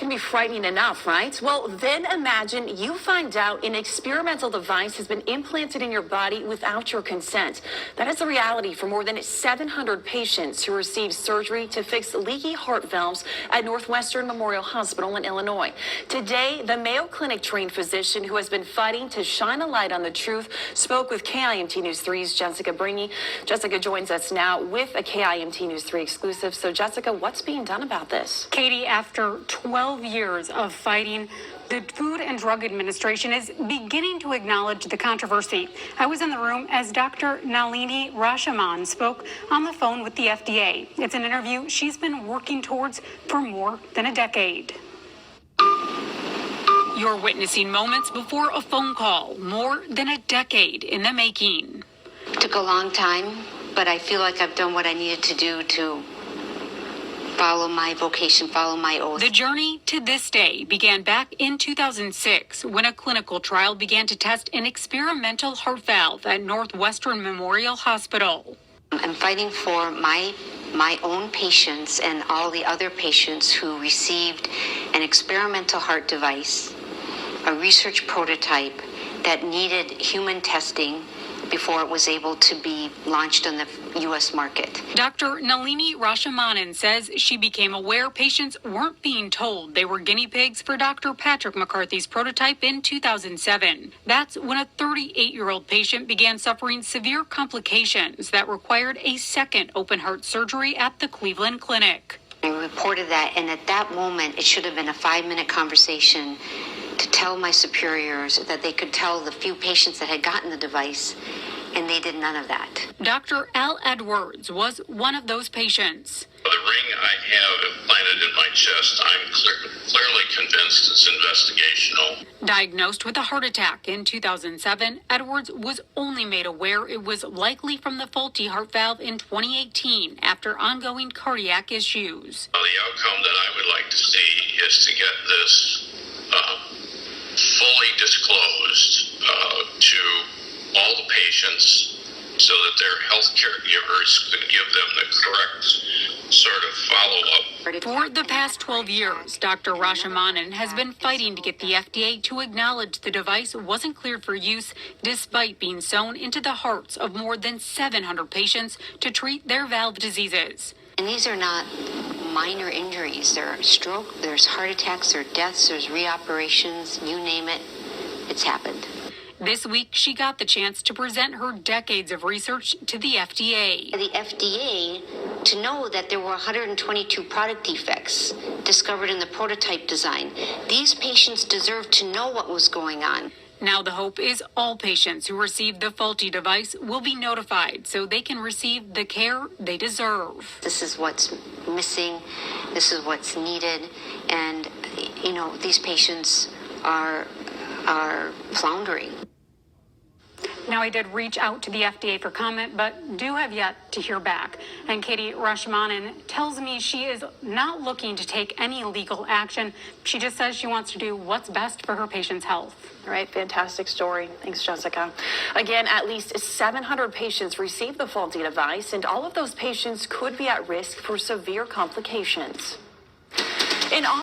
can be frightening enough, right? Well, then imagine you find out an experimental device has been implanted in your body without your consent. That is the reality for more than 700 patients who received surgery to fix leaky heart valves at Northwestern Memorial Hospital in Illinois. Today, the Mayo Clinic-trained physician who has been fighting to shine a light on the truth spoke with KIMT News 3's Jessica Bringy. Jessica joins us now with a KIMT News 3 exclusive. So, Jessica, what's being done about this? Katie, after 12 years of fighting, the Food and Drug Administration is beginning to acknowledge the controversy. I was in the room as Dr. Nalini Rajamannan spoke on the phone with the FDA. It's an interview she's been working towards for more than a decade. You're witnessing moments before a phone call, more than a decade in the making. It took a long time, but I feel like I've done what I needed to do to follow my vocation, follow my oath. The journey to this day began back in 2006 when a clinical trial began to test an experimental heart valve at Northwestern Memorial Hospital. I'm fighting for my own patients and all the other patients who received an experimental heart device, a research prototype that needed human testing before it was able to be launched on the U.S. market. Dr. Nalini Rajamannan says she became aware patients weren't being told they were guinea pigs for Dr. Patrick McCarthy's prototype in 2007. That's when a 38-year-old patient began suffering severe complications that required a second open heart surgery at the Cleveland Clinic. I reported that, and at that moment, it should have been a 5-minute conversation to tell my superiors that they could tell the few patients that had gotten the device, and they did none of that. Dr. Al Edwards was one of those patients. The ring I have implanted in my chest, I'm clearly convinced it's investigational. Diagnosed with a heart attack in 2007, Edwards was only made aware it was likely from the faulty heart valve in 2018 after ongoing cardiac issues. The outcome that I would like to see is to get this fully disclosed to all the patients so that their health caregivers could give them the correct sort of follow-up. For the past 12 years, Dr. Rajamannan has been fighting to get the FDA to acknowledge the device wasn't cleared for use despite being sewn into the hearts of more than 700 patients to treat their valve diseases. And these are not minor injuries. There's stroke, there's heart attacks, there's deaths, there's reoperations, you name it, it's happened. This week, she got the chance to present her decades of research to the FDA. The FDA, to know that there were 122 product defects discovered in the prototype design. These patients deserve to know what was going on. Now the hope is all patients who receive the faulty device will be notified so they can receive the care they deserve. This is what's missing. This is what's needed. And, these patients are floundering. Now, I did reach out to the FDA for comment, but do have yet to hear back. And Katie Rajamannan tells me she is not looking to take any legal action. She just says she wants to do what's best for her patients' health. All right, fantastic story. Thanks, Jessica. Again, at least 700 patients received the faulty device, and all of those patients could be at risk for severe complications. In